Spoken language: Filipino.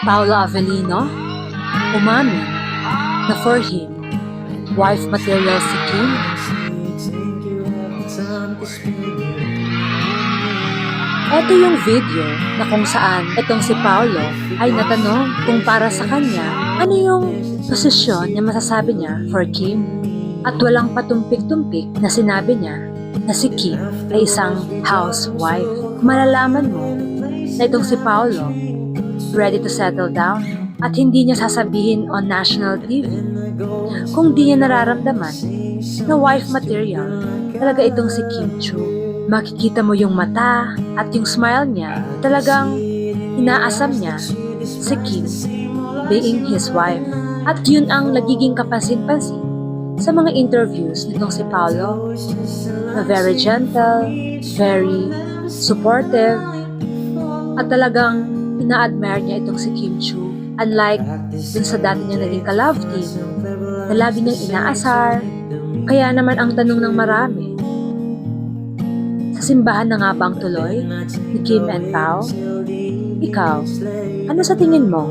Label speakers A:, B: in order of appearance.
A: Paolo Avellino, umamin na for him, wife material si Kim. Ito yung video na kung saan itong si Paolo ay natanong kung para sa kanya ano yung posisyon na masasabi niya for Kim. At walang patumpik-tumpik na sinabi niya na si Kim ay isang housewife. Malalaman mo na itong si Paolo ready to settle down at hindi niya sasabihin on national TV kung di niya nararamdaman na wife material talaga itong si Kim Chiu. Makikita mo yung mata at yung smile niya, talagang inaasam niya si Kim being his wife. At yun ang nagiging kapansin-pansin sa mga interviews nitong si Paolo, na very gentle, very supportive, at talagang ina-admire niya itong si Kim Chiu. Unlike dun sa dati niya naging ka-love team, na lagi niyang inaasar. Kaya naman ang tanong ng marami, sa simbahan na nga bang tuloy ni Kim and Pao? Ikaw, ano sa tingin mo?